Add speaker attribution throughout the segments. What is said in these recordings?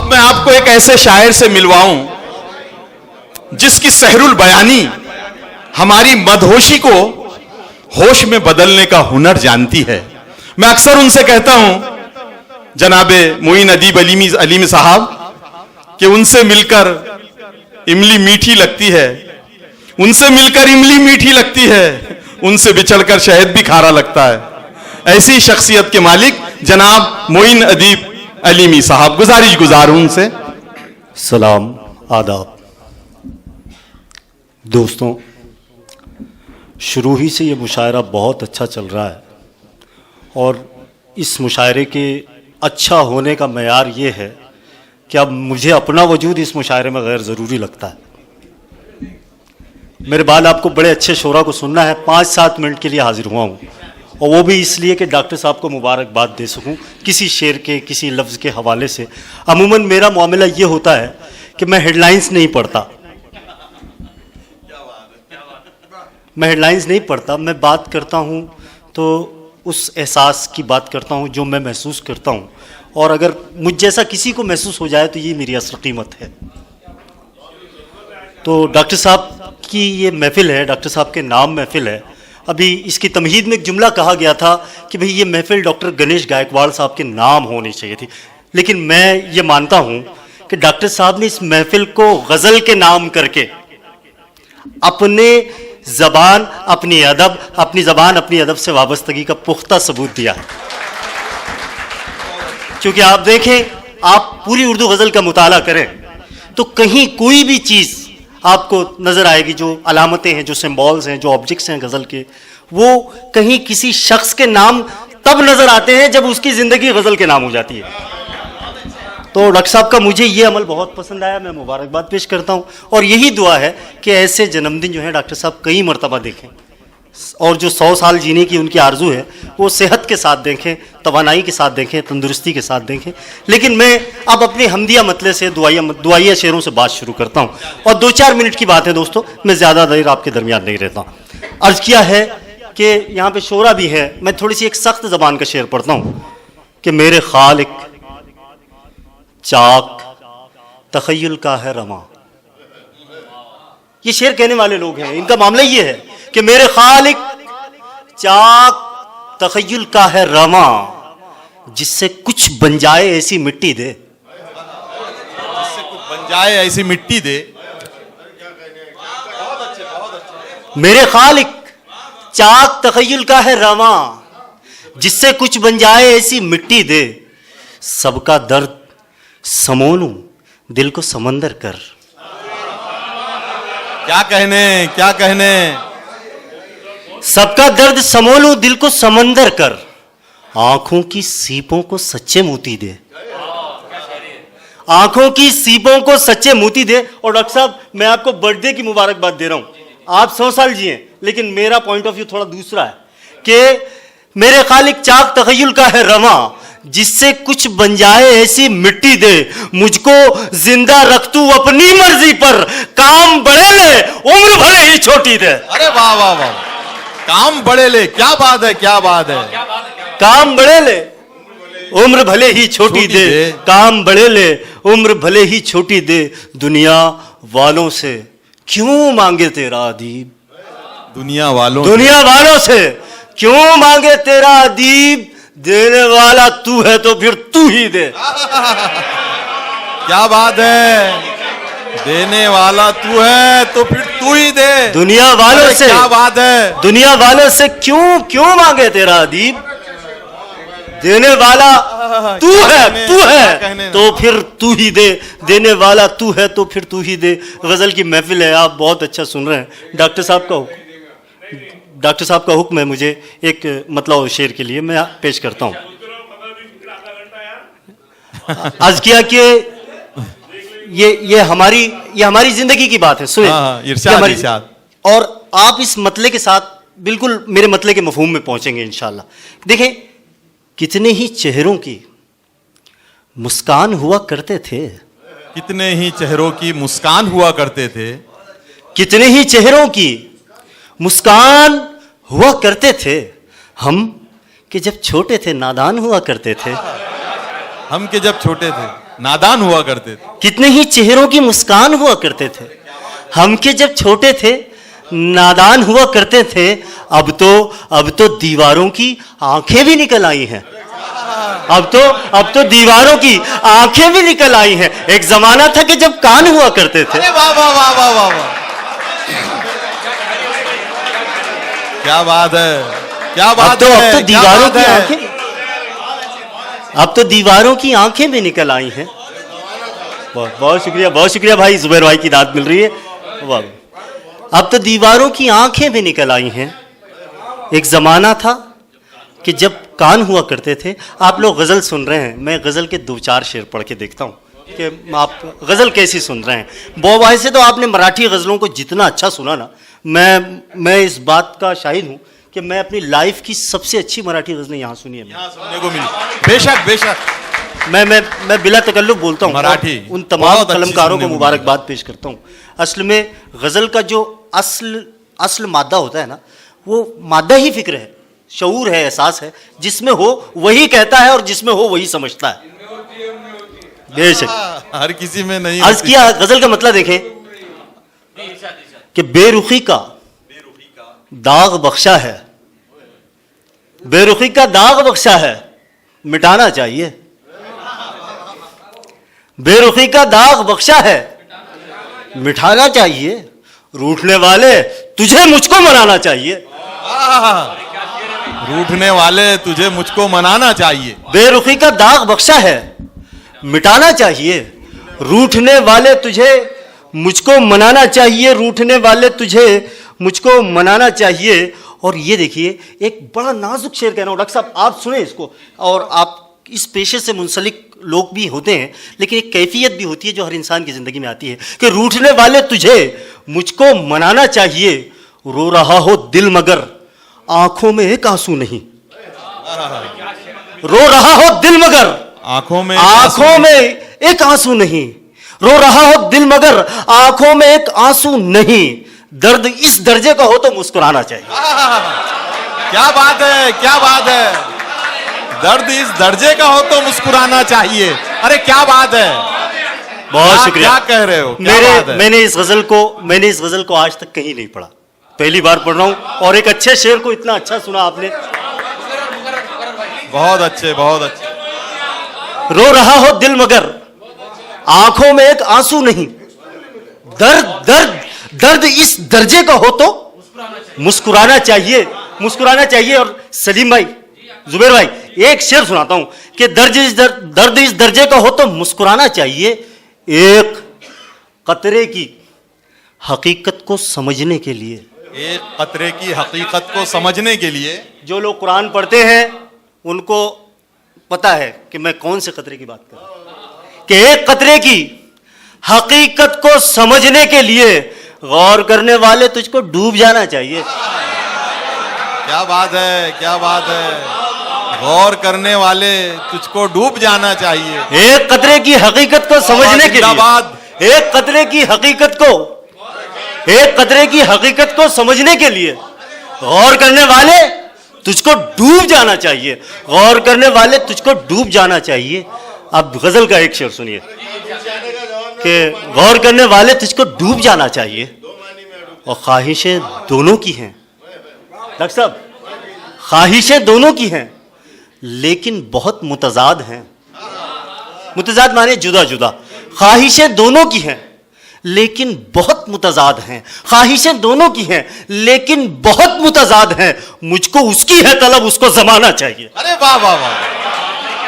Speaker 1: अब मैं आपको एक ऐसे शायर से मिलवाऊं जिसकी सहरुल बयानी हमारी मदहोशी को होश में बदलने का हुनर जानती है। मैं अक्सर उनसे कहता हूं जनाबे मोइन अदीब अलीमी साहब कि उनसे मिलकर इमली मीठी लगती है, उनसे मिलकर इमली मीठी लगती है, उनसे बिछड़कर शहद भी खारा लगता है। ऐसी शख्सियत के मालिक जनाब मोइन अदीब अलीमी साहब, गुजारिश गुजारूं उनसे।
Speaker 2: सलाम, आदाब। दोस्तों, शुरू ही से ये मुशायरा बहुत अच्छा चल रहा है और इस मुशायरे के अच्छा होने का मयार ये है कि अब मुझे अपना वजूद इस मुशायरे में गैर ज़रूरी लगता है। मेरे बाद आपको बड़े अच्छे शोरा को सुनना है, 5-7 मिनट के लिए हाजिर हुआ हूँ और वो भी इसलिए कि डॉक्टर साहब को मुबारकबाद दे सकूँ किसी शेर के, किसी लफ्ज़ के हवाले से। अमूमन मेरा मामला ये होता है कि मैं हेडलाइंस नहीं पढ़ता, मैं बात करता हूँ तो उस एहसास की बात करता हूँ जो मैं महसूस करता हूँ, और अगर मुझ जैसा किसी को महसूस हो जाए तो ये मेरी असर कीमत है। तो डॉक्टर साहब की ये महफ़िल है, डॉक्टर साहब के नाम महफ़िल है। अभी इसकी तमहीद में एक जुमला कहा गया था कि भाई ये महफ़िल डॉक्टर गणेश गायकवाड़ साहब के नाम होनी चाहिए थी, लेकिन मैं ये मानता हूँ कि डॉक्टर साहब ने इस महफ़िल को गज़ल के नाम करके अपने ज़बान, अपनी अदब से वाबस्तगी का पुख्ता सबूत दिया है। क्योंकि आप देखें, आप पूरी उर्दू गज़ल का मुताला करें तो कहीं कोई भी चीज़ आपको नज़र आएगी, जो अलामतें हैं, जो सिंबल्स हैं, जो ऑब्जेक्ट्स हैं गज़ल के, वो कहीं किसी शख्स के नाम तब नज़र आते हैं जब उसकी ज़िंदगी गज़ल के नाम हो जाती है। तो डॉक्टर साहब का मुझे ये अमल बहुत पसंद आया, मैं मुबारकबाद पेश करता हूँ और यही दुआ है कि ऐसे जन्मदिन जो है डॉक्टर साहब कई मरतबा देखें और जो 100 साल जीने की उनकी आरजू है वो सेहत के साथ देखें, तवानाई के साथ देखें, तंदुरुस्ती के साथ देखें। लेकिन मैं अब अपने हमदिया मतले से दुआइया शेरों से बात शुरू करता हूँ और 2-4 मिनट की बात है दोस्तों, मैं ज़्यादा देर आपके दरमियान नहीं रहता। अर्ज़ किया है कि यहाँ पे शोरा भी है, मैं थोड़ी सी एक सख्त ज़बान का शेर पढ़ता हूँ कि मेरे खालिक चाक तखय्युल का है रमा। ये शेर कहने वाले लोग हैं, इनका मामला ये है कि मेरे खालिक चाक तखय्युल का है रमा, जिससे कुछ बन जाए ऐसी मिट्टी दे,
Speaker 1: जिससे कुछ बन जाए ऐसी मिट्टी दे।
Speaker 2: मेरे खालिक चाक तखय्युल का है रमा, जिससे कुछ बन जाए ऐसी मिट्टी दे, सबका दर्द समोलूं दिल को समंदर कर।
Speaker 1: क्या कहने,
Speaker 2: सबका दर्द समोलूं दिल को समंदर कर, आंखों की सीपों को सच्चे मोती दे, आंखों की सीपों को सच्चे मोती दे। और डॉक्टर साहब, मैं आपको बर्थडे की मुबारकबाद दे रहा हूं, आप 100 साल जिए, लेकिन मेरा पॉइंट ऑफ व्यू थोड़ा दूसरा है कि मेरे खालिक चाक तखय्युल का है रमा, जिससे कुछ बन जाए ऐसी मिट्टी दे, मुझको जिंदा रख तू अपनी मर्जी पर, काम बड़े ले उम्र भले ही छोटी दे।
Speaker 1: अरे वाह वाह वाह, काम बड़े ले, क्या बात है, क्या बात है।
Speaker 2: काम बड़े ले उम्र भले ही छोटी दे, काम बड़े ले उम्र भले ही छोटी दे, दुनिया वालों से क्यों मांगे तेरा अदीब,
Speaker 1: दुनिया वालों से
Speaker 2: क्यों मांगे तेरा अदीब, देने वाला तू है तो फिर तू ही दे।
Speaker 1: क्या बात है, देने वाला तू है तो फिर तू ही दे।
Speaker 2: दुनिया वालों से,
Speaker 1: क्या बात है,
Speaker 2: दुनिया वालों से क्यों मांगे तेरा अदीब, देने वाला तू है तो फिर तू ही दे, देने वाला तू है तो फिर तू ही दे। गजल की महफिल है, आप बहुत अच्छा सुन रहे हैं। डॉक्टर साहब का हुक्म है मुझे एक मतलब शेर के लिए मैं पेश करता हूं। अर्ज किया कि ये हमारी जिंदगी की बात है, सुने।
Speaker 1: इरशाद।
Speaker 2: और आप इस मतले के साथ बिल्कुल मेरे मतले के मफहूम में पहुंचेंगे इंशाल्लाह। देखें, कितने ही चेहरों की मुस्कान हुआ करते थे,
Speaker 1: कितने ही चेहरों की मुस्कान हुआ करते थे,
Speaker 2: कितने ही चेहरों की मुस्कान हुआ करते थे, हम कि जब छोटे थे नादान हुआ करते थे,
Speaker 1: हम के जब छोटे थे नादान हुआ करते थे।
Speaker 2: कितने ही चेहरों की मुस्कान हुआ करते थे। हम के जब छोटे थे नादान हुआ करते थे, अब तो दीवारों की आंखें भी निकल आई हैं। अब तो दीवारों की आंखें भी निकल आई हैं। एक जमाना था कि जब कान हुआ करते थे।
Speaker 1: अरे वाह वाह वाह वाह वाह वाह, क्या बात है, क्या बात है।
Speaker 2: अब तो दीवारों की आंखें, अब तो दीवारों की आंखें भी निकल आई हैं। बहुत शुक्रिया भाई, जुबैर भाई की दाद मिल रही है। वाह, अब तो दीवारों की आंखें भी निकल आई हैं। एक जमाना था कि जब कान हुआ करते थे। आप लोग गजल सुन रहे हैं, मैं गजल के 2-4 शेर पढ़ के देखता हूँ कि आप गजल कैसी सुन रहे हैं। बहुत से तो आपने मराठी गजलों को जितना अच्छा सुना ना, मैं इस बात का शाहिद हूँ कि मैं अपनी लाइफ की सबसे अच्छी मराठी गजलें यहाँ सुनी है।
Speaker 1: यहाँ सुनने को मिली, बेशक बेशक।
Speaker 2: मैं बिला तकल्लुफ बोलता हूँ,
Speaker 1: मराठी
Speaker 2: उन तमाम कलमकारों को मुबारकबाद पेश करता हूँ। असल में गजल का जो असल मादा होता है ना, वो मादा ही फिक्र है, शऊर है, एहसास है। जिसमें हो वही कहता है और जिसमें हो वही समझता है। बेशक
Speaker 1: हर किसी में नहीं।
Speaker 2: अर्ज किया, गजल का मतलब देखें कि बेरुखी का दाग बख्शा है, बेरुखी का दाग बख्शा है, मिटाना चाहिए। बेरुखी का दाग बख्शा है, मिटाना चाहिए। रूठने वाले तुझे मुझको मनाना चाहिए।
Speaker 1: रूठने वाले तुझे मुझको मनाना चाहिए।
Speaker 2: बेरुखी का दाग बख्शा है, मिटाना चाहिए। रूठने वाले तुझे मुझको मनाना चाहिए, रूठने वाले तुझे मुझको मनाना चाहिए। और ये देखिए, एक बड़ा नाजुक शेर कह रहा हूं डॉक्टर साहब, आप सुने इसको। और आप इस पेशे से मुंसलिक लोग भी होते हैं, लेकिन एक कैफियत भी होती है जो हर इंसान की जिंदगी में आती है कि रूठने वाले तुझे मुझको मनाना चाहिए। रो रहा हो दिल मगर आंखों में एक आंसू नहीं। रो रहा हो दिल मगर आंखों में एक आंसू नहीं। रो रहा हो दिल मगर आंखों में एक आंसू नहीं। दर्द इस दर्जे का हो तो मुस्कुराना चाहिए।
Speaker 1: क्या बात है, क्या बात है। दर्द इस दर्जे का हो तो मुस्कुराना चाहिए। अरे क्या बात है,
Speaker 2: बहुत शुक्रिया।
Speaker 1: क्या कह रहे हो, क्या बात है।
Speaker 2: मैंने इस गजल को आज तक कहीं नहीं पढ़ा, पहली बार पढ़ रहा हूं। और एक अच्छे शेर को इतना अच्छा सुना आपने।
Speaker 1: बहुत अच्छे, बहुत अच्छे।
Speaker 2: रो रहा हो दिल मगर आंखों में एक आंसू नहीं। दर्द इस दर्जे का हो तो मुस्कुराना चाहिए, मुस्कुराना चाहिए। और सलीम भाई, जुबैर भाई, एक शेर सुनाता हूं कि दर्द इस दर्जे का हो तो मुस्कुराना चाहिए। एक कतरे की हकीकत को समझने के लिए,
Speaker 1: एक कतरे की हकीकत को समझने के लिए।
Speaker 2: जो लोग कुरान पढ़ते हैं उनको पता है कि मैं कौन से कतरे की बात कर रहा हूं। कि एक कतरे की हकीकत को समझने के लिए गौर करने वाले तुझको डूब जाना चाहिए।
Speaker 1: क्या बात है, क्या बात है। गौर करने वाले तुझको डूब जाना चाहिए।
Speaker 2: एक कतरे की हकीकत को समझने के लिए, एक कतरे की हकीकत को समझने के लिए गौर करने वाले तुझको डूब जाना चाहिए। गौर करने वाले तुझको डूब जाना चाहिए। अब गजल का एक शेर सुनिए कि गौर करने वाले तुझको डूब जाना चाहिए। और ख्वाहिशें दोनों की हैं डॉक्टर साहब, ख्वाहिशें दोनों की हैं, लेकिन बहुत मुतजाद हैं। मुतजाद माने जुदा जुदा। ख्वाहिशें दोनों की हैं लेकिन बहुत मुतजाद हैं। ख्वाहिशें दोनों की हैं लेकिन बहुत मुतजाद हैं। मुझको उसकी है तलब, उसको जमाना चाहिए।
Speaker 1: अरे वाह वाह वाह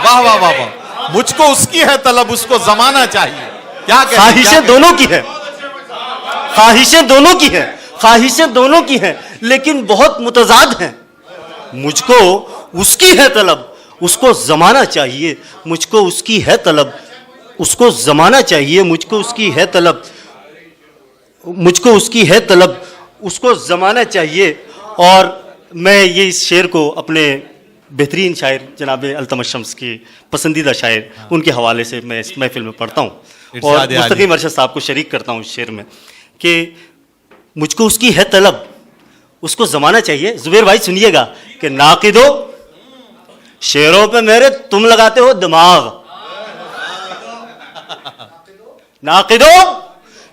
Speaker 1: वाह वाह वाह वाह। मुझको उसकी है तलब, उसको जमाना चाहिए। क्या कहते?
Speaker 2: ख्वाहिशें दोनों की है, ख्वाहिशें दोनों की है, ख्वाहिशें दोनों की हैं लेकिन बहुत मुतजाद हैं। मुझको उसकी है तलब, उसको जमाना चाहिए। मुझको उसकी है तलब, उसको जमाना चाहिए। मुझको उसकी है तलब, मुझको उसकी है तलब, उसको जमाना चाहिए। और मैं ये इस शेर को अपने बेहतरीन शायर जनाब अल्तमश शम्स की पसंदीदा शायर, उनके हवाले से मैं इस महफिल में पढ़ता हूँ और मुस्तकीम अरशद साहब को शरीक करता हूँ इस शेर में कि मुझको उसकी है तलब, उसको जमाना चाहिए। जुबैर भाई सुनिएगा कि नाकिदो शेरों पे मेरे तुम लगाते हो दिमाग। नाकिदो,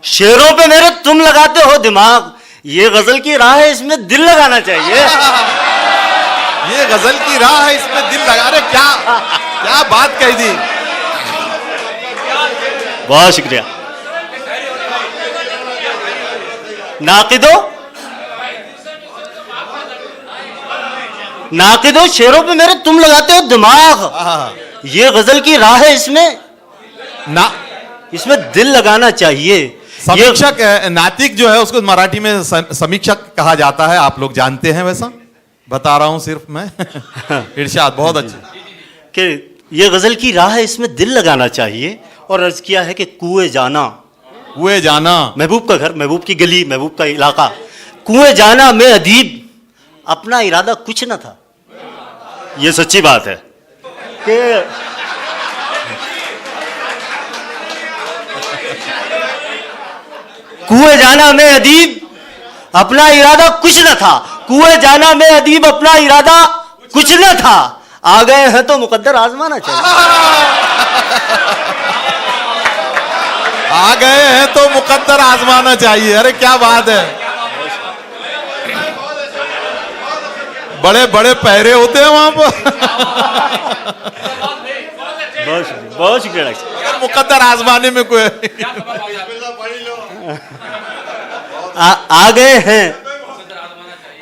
Speaker 2: शेरों पे मेरे तुम लगाते हो दिमाग, ये गजल की राह है, इसमें दिल लगाना चाहिए।
Speaker 1: ये गजल की राह है, इसमें दिल लगा रहे। क्या क्या बात कही दी।
Speaker 2: बहुत शुक्रिया। नाकिदो, नाकिदो, शेरों पे मेरे तुम लगाते हो दिमाग, ये गजल की राह है, इसमें दिल लगाना चाहिए।
Speaker 1: समीक्षक नातिक जो है उसको मराठी में समीक्षक कहा जाता है, आप लोग जानते हैं, वैसा बता रहा हूं सिर्फ मैं। इरशाद बहुत अच्छे
Speaker 2: कि ये गजल की राह है, इसमें दिल लगाना चाहिए। और अर्ज किया है कि कुएं जाना,
Speaker 1: कुएं जाना,
Speaker 2: महबूब का घर, महबूब की गली, महबूब का इलाका, कुएं जाना में अदीब, अपना इरादा कुछ न था। ये सच्ची बात है कि कुएं जाना में अदीब, अपना इरादा कुछ न था। कुएं जाना में अदीब, अपना इरादा कुछ न था। आ गए हैं तो मुकद्दर आजमाना चाहिए।
Speaker 1: आ गए हैं तो मुकद्दर आजमाना चाहिए। अरे क्या बात है, बड़े बड़े पहरे होते हैं वहां पर।
Speaker 2: बहुत शुक्रिया डॉक्टर साहब।
Speaker 1: अगर मुकद्दर आजमाने में कोई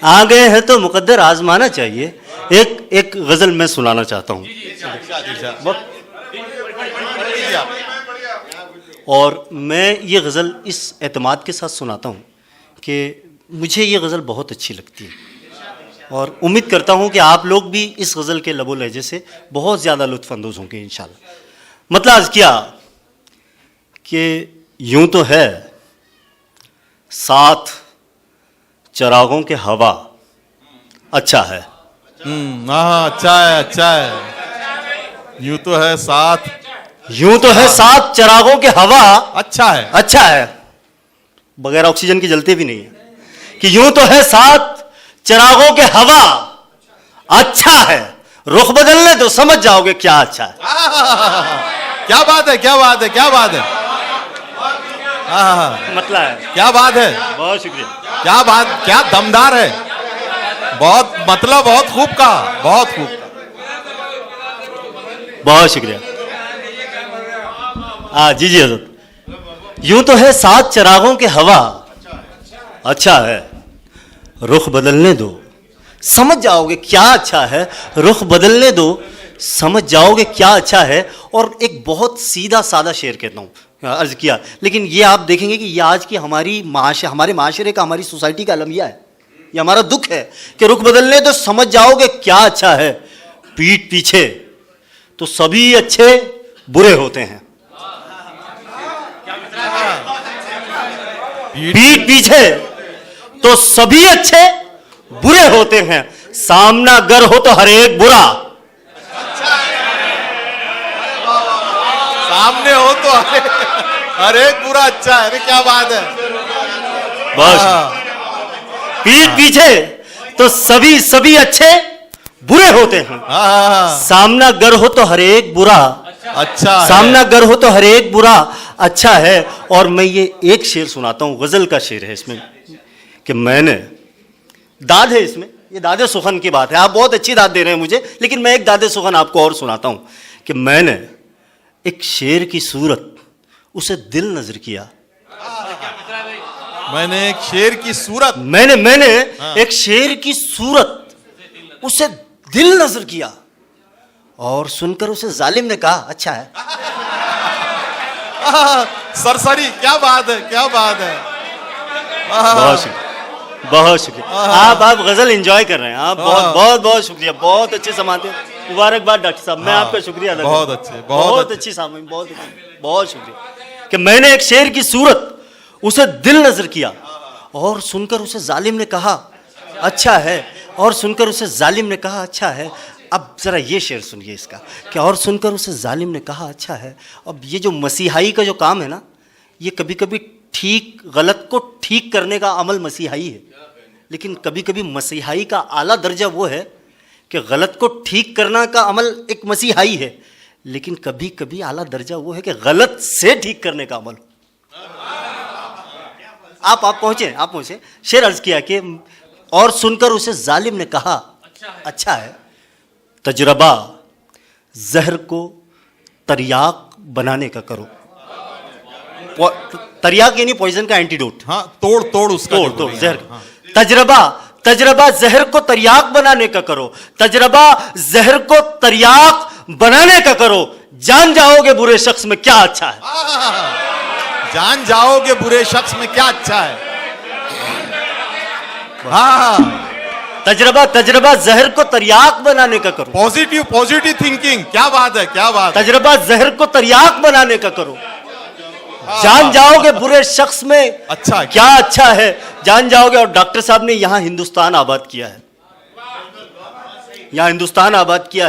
Speaker 2: आ गए हैं तो मुकद्दर आजमाना चाहिए। एक गजल मैं सुनाना चाहता हूं, और मैं ये गजल इस एतमाद के साथ सुनाता हूं कि मुझे ये गजल बहुत अच्छी लगती है, और उम्मीद करता हूं कि आप लोग भी इस गजल के लबो लहजे से बहुत ज्यादा लुत्फ अंदोज होंगे इंशाल्लाह। मतलब अर्ज किया कि यूं तो है साथ चरागों के हवा, अच्छा है।
Speaker 1: हाँ, अच्छा है, अच्छा है। यूं तो है साथ,
Speaker 2: यूं तो है साथ चरागों के हवा,
Speaker 1: अच्छा है,
Speaker 2: अच्छा है। बगैर ऑक्सीजन की जलते भी नहीं है। कि यूं तो है साथ चरागों के हवा, अच्छा है। रुख बदलने तो समझ जाओगे क्या अच्छा है।
Speaker 1: क्या बात है, क्या बात है, क्या बात है।
Speaker 2: मतलब है,
Speaker 1: क्या बात है,
Speaker 2: बहुत शुक्रिया।
Speaker 1: क्या बात, क्या दमदार है। बहुत मतलब, बहुत खूब कहा, बहुत खूब कहा।
Speaker 2: बहुत शुक्रिया। हाँ जी जी हजरत। यूं तो है सात चरागों के हवा, अच्छा है। रुख बदलने दो समझ जाओगे क्या अच्छा है। रुख बदलने दो समझ जाओगे क्या अच्छा है। और एक बहुत सीधा सादा शेर कहता हूँ, अर्ज किया, लेकिन ये आप देखेंगे कि ये आज की हमारे माशरे का, हमारी सोसाइटी का अलमिया है। ये हमारा दुख है कि रुख बदलने दो समझ जाओगे क्या अच्छा है। पीठ पीछे तो सभी अच्छे बुरे होते हैं। पीठ पीछे तो सभी अच्छे बुरे होते हैं। सामना गर हो तो हर एक बुरा,
Speaker 1: सामने हो तो हर एक बुरा अच्छा है। अरे क्या बात है।
Speaker 2: बस पीठ पीछे तो सभी अच्छे बुरे होते हैं। सामना गर हो तो हर एक बुरा
Speaker 1: अच्छा है।
Speaker 2: सामना गर हो तो हर एक बुरा अच्छा है। और मैं ये एक शेर सुनाता हूँ, गजल का शेर है इसमें, कि मैंने, दाद है इसमें, ये दादे सुखन की बात है। आप बहुत अच्छी दाद दे रहे हैं मुझे, लेकिन मैं एक दादे सुखन आपको और सुनाता हूँ कि मैंने एक शेर की सूरत उसे दिल नजर किया।
Speaker 1: मैंने एक शेर की सूरत,
Speaker 2: मैंने एक शेर की सूरत उसे दिल नजर किया, और सुनकर उसे जालिम ने कहा अच्छा है।
Speaker 1: सरसरी, क्या बात है, क्या बात है।
Speaker 2: बहुत शुक्रिया, बहुत शुक्रिया। आप गजल एंजॉय कर रहे हैं। आप बहुत बहुत बहुत शुक्रिया, बहुत अच्छे समाते हैं। मुबारकबाद डॉक्टर साहब, मैं आपका शुक्रिया अदा
Speaker 1: बहुत
Speaker 2: करता हूं।
Speaker 1: अच्छे,
Speaker 2: बहुत अच्छी सामने, बहुत शुक्रिया कि मैंने एक शेर की सूरत उसे दिल नजर किया, और सुनकर उसे जालिम ने कहा अच्छा है। और सुनकर उसे जालिम ने कहा अच्छा है। अब जरा ये शेर सुनिए इसका, कि और सुनकर उसे जालिम ने कहा अच्छा है। अब ये जो मसीहाई का जो काम है ना, ये कभी कभी ठीक गलत को ठीक करने का अमल मसीहाई है, लेकिन कभी कभी मसीहाई का आला दर्जा वो है कि गलत को ठीक करना का अमल एक मसीहाई है, लेकिन कभी कभी आला दर्जा वो है कि गलत से ठीक करने का अमल। आप पहुंचे। शेर अर्ज किया कि और सुनकर उसे जालिम ने कहा अच्छा है, तजरबा जहर को तरियाक बनाने का करो। तरियाक यानी पॉइजन का एंटीडोट।
Speaker 1: हाँ, तोड़ उसका
Speaker 2: तोड़ जहर। तजरबा जहर को तरियाक बनाने का करो। तजरबा जहर को तरियाक बनाने का करो। जान जाओगे बुरे शख्स में क्या अच्छा है।
Speaker 1: जान जाओगे बुरे शख्स में क्या अच्छा है।
Speaker 2: तजरबा जहर को तरियाक बनाने का करो।
Speaker 1: पॉजिटिव थिंकिंग, क्या बात है।
Speaker 2: तजरबा जहर को तरियाक बनाने का करो। जान जाओगे बुरे शख्स में
Speaker 1: अच्छा
Speaker 2: क्या अच्छा है, जान जाओगे। और डॉक्टर साहब ने यहां हिंदुस्तान आबाद किया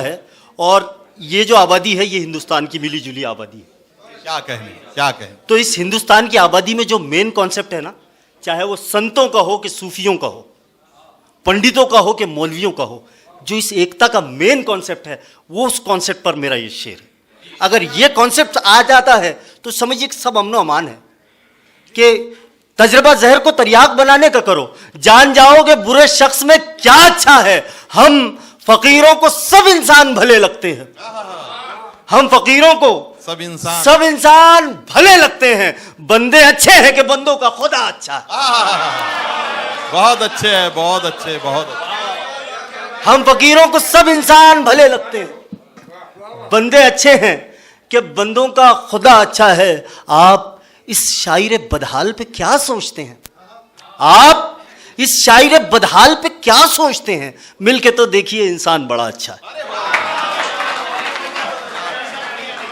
Speaker 2: है, और ये जो आबादी है ये हिंदुस्तान की मिली जुली आबादी है।
Speaker 1: क्या कहें।
Speaker 2: तो इस हिंदुस्तान की आबादी में जो मेन कॉन्सेप्ट है ना, चाहे वो संतों का हो कि सूफियों का हो, पंडितों का हो कि मौलवियों का हो, जो इस एकता का मेन कॉन्सेप्ट है, वो उस कॉन्सेप्ट पर मेरा ये शेर है। अगर ये कॉन्सेप्ट आ जाता है तो समझिए कि सब अमनो अमान है। कि तजरबा जहर को तरियाक बनाने का करो। जान जाओगे बुरे शख्स में क्या अच्छा है। हम फकीरों को सब इंसान भले लगते हैं। हम फकीरों को सब इंसान भले लगते हैं। बंदे अच्छे हैं कि बंदों का खुदा अच्छा है।
Speaker 1: बहुत अच्छे।
Speaker 2: हम फकीरों को सब इंसान भले लगते हैं, बंदे अच्छे हैं कि बंदों का खुदा अच्छा है। आप इस शायर बदहाल पे क्या सोचते हैं। मिलके तो देखिए इंसान बड़ा अच्छा है।